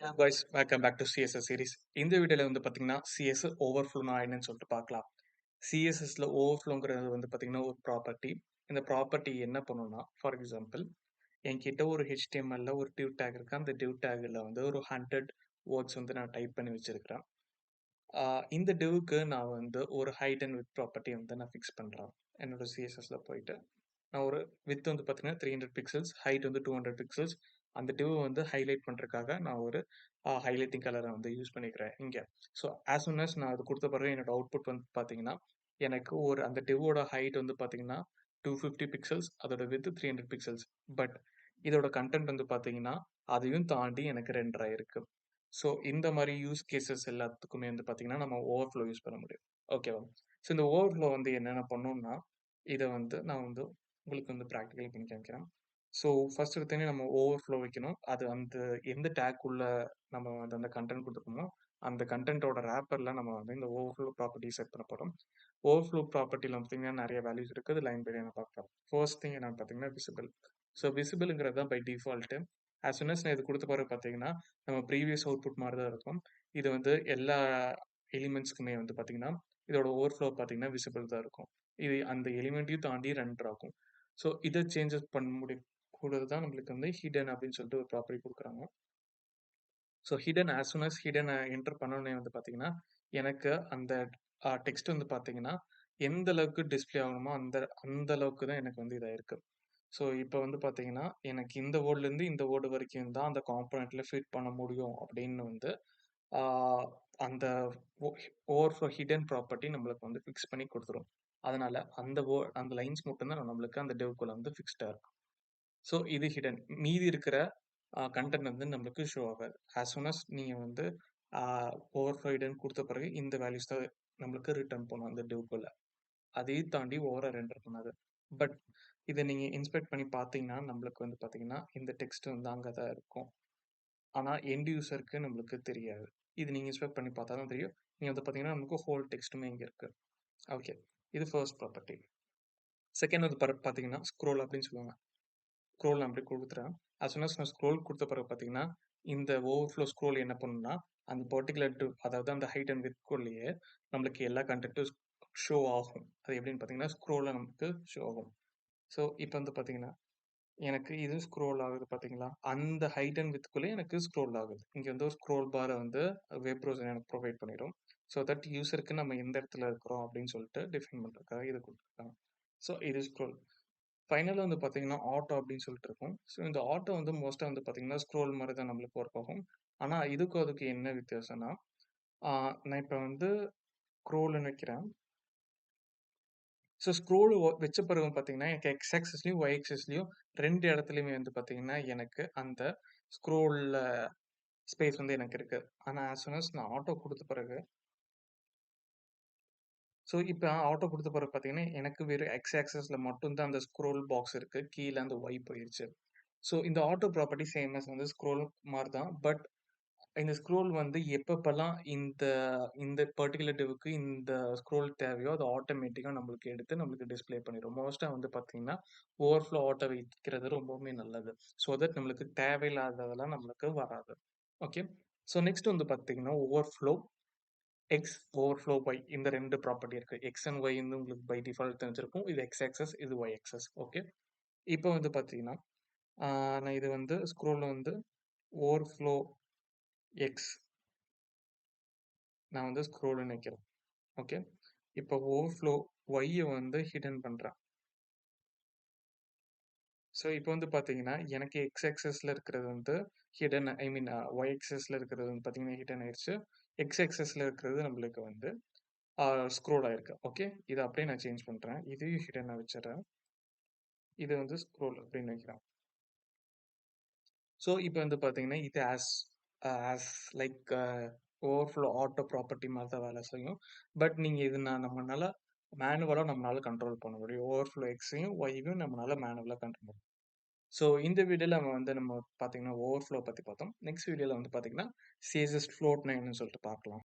Hello guys, welcome back to CSS series. இந்த வீடியோல வந்து பாத்தீங்கன்னா CSS Overflow என்னன்னு சொல்லிட்டு பார்க்கலாம். CSSல Overflowங்கிறது வந்து பாத்தீங்கன்னா ஒரு ப்ராப்பர்ட்டி. இந்த ப்ராப்பர்ட்டி என்ன பண்ணும்னா, ஃபார் எக்ஸாம்பிள் என்கிட்ட ஒரு HTMLல ஒரு div tag இருக்கு. அந்த div tagல வந்து ஒரு 100 words வந்து நான் டைப் பண்ணி வச்சிருக்கிறேன். இந்த divக்கு நான் வந்து ஒரு height and width ப்ராப்பர்ட்டி வந்து நான் ஃபிக்ஸ் பண்றேன். என்னோட CSSல போயிட்டு நான் ஒரு விட்த் வந்து பார்த்தீங்கன்னா 300 பிக்சல்ஸ், ஹைட் வந்து 200 பிக்சல்ஸ். அந்த டிவ் வந்து ஹைலைட் பண்ணுறதுக்காக நான் ஒரு ஹைலைட்டிங் கலரை வந்து யூஸ் பண்ணிக்கிறேன் இங்கே. ஸோ ஆஸ் சூன் as நான் அது கொடுத்த பிறகு என்னோட அவுட்புட் வந்து பார்த்தீங்கன்னா எனக்கு ஒரு அந்த டிவோட ஹைட் வந்து பார்த்தீங்கன்னா 250 பிக்சல்ஸ், அதோட வித் 300 பிக்சல்ஸ். பட் இதோட கண்டென்ட் வந்து பார்த்தீங்கன்னா அதையும் தாண்டி எனக்கு ரெண்டர் ஆயிருக்கு. ஸோ இந்த மாதிரி யூஸ் கேசஸ் எல்லாத்துக்குமே வந்து பார்த்தீங்கன்னா நம்ம ஓவர்ஃப்ளோ யூஸ் பண்ண முடியும். ஓகேவா? ஸோ இந்த ஓவர்ஃப்ளோ வந்து என்னென்ன பண்ணணும்னா, இதை வந்து நான் வந்து உங்களுக்கு வந்து ப்ராக்டிக்கலி பண்ணி காமிக்கிறேன். ஸோ ஃபர்ஸ்ட் எடுத்தோடனே நம்ம ஓவர்ஃப்ளோ வைக்கணும். அது அந்த எந்த டேக் உள்ள நம்ம வந்து அந்த கண்டென்ட் கொடுத்துருக்கோமோ அந்த கண்டென்ட்டோட ரேப்பரில் நம்ம வந்து இந்த ஓவர்ஃப்ளோ ப்ராப்பர்ட்டி செட் பண்ண போகிறோம். ஓவர்ஃப்ளோ ப்ராப்பர்ட்டியில் பார்த்தீங்கன்னா நிறைய வேல்யூஸ் இருக்குது. லைன் பை லைனாக பார்க்கலாம். ஃபர்ஸ்ட் திங் என்னன்னு பார்த்தீங்கன்னா விசிபிள். ஸோ விசிபிள்ங்கிறது தான் by default. As soon as நான் இது கொடுத்த பிறகு பார்த்தீங்கன்னா நம்ம ப்ரீவியஸ் அவுட்புட் மாதிரி தான் இருக்கும். இது வந்து எல்லா எலிமெண்ட்ஸ்க்குமே வந்து பார்த்தீங்கன்னா இதோட ஓவர்ஃப்ளோ பார்த்தீங்கன்னா விசிபிள் தான் இருக்கும். இது அந்த எலிமெண்ட்டையும் தாண்டி ரெண்டர் ஆகும். ஸோ இதை சேஞ்சஸ் பண்ண கூடது தான் நம்மளுக்கு வந்து ஹிடன் அப்படின்னு சொல்லிட்டு ஒரு ப்ராப்பர்ட்டி கொடுக்குறாங்க. So hidden as soon as hidden enter பண்ணோடனே வந்து பார்த்தீங்கன்னா எனக்கு அந்த டெக்ஸ்ட் வந்து பார்த்தீங்கன்னா எந்த அளவுக்கு டிஸ்பிளே ஆகணுமோ அந்த அந்த அளவுக்கு தான் எனக்கு வந்து இதாக இருக்கு. ஸோ இப்போ வந்து பார்த்தீங்கன்னா எனக்கு இந்த வேர்ட்லேருந்து இந்த வேர்டு வரைக்கும் தான் அந்த காம்பனண்ட்ல ஃபிட் பண்ண முடியும் அப்படின்னு வந்து அந்த ஓவர்ஃப்ளோ ஹிடன் ப்ராப்பர்ட்டி நம்மளுக்கு வந்து ஃபிக்ஸ் பண்ணி கொடுத்துரும். அதனால அந்த லைன்ஸ் மட்டும்தான் நம்மளுக்கு அந்த டெவ்க்குள்ள வந்து ஃபிக்ஸ்டாக இருக்கும். ஸோ இது ஹிடன். மீதி இருக்கிற கண்டென்ட் வந்து நம்மளுக்கு ஷோ ஆகாது. ஆஸ் சூன் as நீங்கள் வந்து ஓவர்ஃப்ளோ ஹிடன் கொடுத்த பிறகு இந்த வேல்யூஸ் தான் நம்மளுக்கு ரிட்டர்ன் பண்ணும் அந்த டெவ்க்குள்ள. அதையும் தாண்டி ஓவரா ரெண்டர் பண்ணாது. பட் இதை நீங்கள் இன்ஸ்பெக்ட் பண்ணி பார்த்தீங்கன்னா நம்மளுக்கு வந்து பார்த்தீங்கன்னா இந்த டெக்ஸ்ட் வந்து அங்கே தான் இருக்கும். ஆனால் எண்ட் யூசருக்கு நம்மளுக்கு தெரியாது. இது நீங்கள் இன்ஸ்பெக்ட் பண்ணி பார்த்தா தான் தெரியும். நீங்கள் வந்து பார்த்தீங்கன்னா நமக்கு ஹோல் டெக்ஸ்ட்டுமே இங்கே இருக்குது. ஓகே, இது ஃபர்ஸ்ட் ப்ராப்பர்ட்டி. செகண்ட் வந்து பார்த்தீங்கன்னா ஸ்க்ரோல் அப்படின்னு சொல்லுவாங்க. ஸ்க்ரோல் நான் அப்படி கொடுத்துறேன். as soon as நான் ஸ்க்ரோல் கொடுத்த பிறகு பார்த்தீங்கன்னா இந்த ஓவர்ஃப்ளோ ஸ்க்ரோல் என்ன பண்ணுன்னா அந்த பர்டிகுலர் அதாவது அந்த ஹைட் அண்ட் வித்குள்ளேயே நம்மளுக்கு எல்லா கண்டென்ட்டும் ஷோ ஆகும். அது எப்படின்னு பார்த்தீங்கன்னா ஸ்க்ரோலில் நமக்கு ஷோ ஆகும். ஸோ இப்போ வந்து பார்த்தீங்கன்னா எனக்கு இது ஸ்க்ரோல் ஆகுது பார்த்தீங்களா? அந்த ஹைட் அண்ட் வித்குள்ளே எனக்கு ஸ்க்ரோல் ஆகுது. இங்கே வந்து ஒரு ஸ்க்ரோல் பாரை வந்து வெப் ப்ரௌசர் எனக்கு ப்ரொவைட் பண்ணிடும். ஸோ தட் யூசருக்கு நம்ம எந்த இடத்துல இருக்கிறோம் அப்படின்னு சொல்லிட்டு டிஃபைன் பண்ணுறதுக்காக இது கொடுத்துருக்காங்க. ஸோ இது ஸ்க்ரோல். ஃபைனலாக வந்து பார்த்தீங்கன்னா ஆட்டோ அப்படின்னு சொல்லிட்டு இருக்கும். ஸோ இந்த ஆட்டோ வந்து மோஸ்ட்டாக வந்து பார்த்தீங்கன்னா ஸ்க்ரோல் மாதிரி தான் நம்மளுக்கு ஒர்க் ஆகும். ஆனால் இதுக்கும் அதுக்கு என்ன வித்தியாசம்னா நான் இப்போ வந்து ஸ்க்ரோல்னு வைக்கிறேன். ஸோ ஸ்க்ரோல் வச்ச பிறகு பார்த்தீங்கன்னா எனக்கு எக்ஸ் ஆக்சஸ்லையும் ஒய் ஆக்சஸ்லையும் ரெண்டு இடத்துலையுமே வந்து பார்த்தீங்கன்னா எனக்கு அந்த ஸ்க்ரோலில் ஸ்பேஸ் வந்து எனக்கு இருக்குது. ஆனால் ஆஸ் சூன் as நான் ஆட்டோ கொடுத்த பிறகு ஸோ இப்போ ஆட்டோ கொடுத்த பிறகு பார்த்தீங்கன்னா எனக்கு வெறும் எக்ஸ் ஆக்சஸில் மட்டும்தான் அந்த ஸ்க்ரோல் பாக்ஸ் இருக்குது. கீழே அந்த ஒய் போயிடுச்சு. ஸோ இந்த ஆட்டோ ப்ராப்பர்ட்டி சேம் as வந்து ஸ்க்ரோல் மாதிரி தான். பட் இந்த ஸ்க்ரோல் வந்து எப்பப்பெல்லாம் இந்த இந்த பர்டிகுலர் டிவ்க்கு இந்த ஸ்க்ரோல் தேவையோ அது ஆட்டோமேட்டிக்காக நம்மளுக்கு எடுத்து நம்மளுக்கு டிஸ்ப்ளே பண்ணிடும். மோஸ்ட்டாக வந்து பார்த்தீங்கன்னா ஓவர்ஃப்ளோ ஆட்டோ வைக்கிறது ரொம்பவுமே நல்லது. ஸோ தட் நம்மளுக்கு தேவையில்லாததெல்லாம் நம்மளுக்கு வராது. ஓகே, ஸோ நெக்ஸ்ட் வந்து பார்த்தீங்கன்னா ஓவர்ஃப்ளோ எக்ஸ், ஓவர்ஃப்ளோ ஒய், இந்த ரெண்டு ப்ராப்பர்ட்டி இருக்கு. எக்ஸ் அண்ட் ஒய் வந்து உங்களுக்கு பை டிஃபால்ட் தெரிஞ்சிருக்கும். இது எக்ஸ் ஆக்சஸ், இது ஒய் ஆக்சஸ். ஓகே, இப்போ வந்து பார்த்தீங்கன்னா நான் இது வந்து ஸ்க்ரோலில் வந்து ஓவர்ஃப்ளோ எக்ஸ் நான் வந்து ஸ்க்ரோல்னு வைக்கிறேன். ஓகே, இப்போ ஓவர்ஃப்ளோ ஒய்யை வந்து ஹிடன் பண்ணுறேன். ஸோ இப்போ வந்து பார்த்தீங்கன்னா எனக்கு எக்ஸ் ஆக்சஸில் இருக்கிறது வந்து ஹிடன், ஐ மீன் ஒய் ஆக்சஸில் இருக்கிறது வந்து பார்த்தீங்கன்னா ஹிடன் ஆயிடுச்சு. எக்ஸ் ஆக்சஸில் இருக்கிறது நம்மளுக்கு வந்து ஸ்க்ரோல் ஆயிருக்கு. ஓகே, இதை அப்படியே நான் சேஞ்ச் பண்ணுறேன். இதையும் ஹிடன் நான் வச்சிடறேன். இது வந்து ஸ்க்ரோல் அப்படின்னு வைக்கிறேன். ஸோ இப்போ வந்து பார்த்தீங்கன்னா இது as like overflow auto property மாதிரி தான் வேலை செய்யும். பட் நீங்கள் இது நம்மளால மேனுவலாக நம்மளால கண்ட்ரோல் பண்ண முடியும். ஓவர்ஃப்ளோ எக்ஸையும் ஒய்யும் நம்மளால மேனுவலாக கண்ட்ரோல் பண்ண முடியும். ஸோ இந்த வீடியோவில் நம்ம பார்த்தீங்கன்னா ஓவர்ஃப்ளோ பற்றி பார்த்தோம். நெக்ஸ்ட் வீடியோவில் வந்து பார்த்தீங்கன்னா CSS ஃப்ளோட்னா என்னன்னு சொல்லிட்டு பார்க்கலாம்.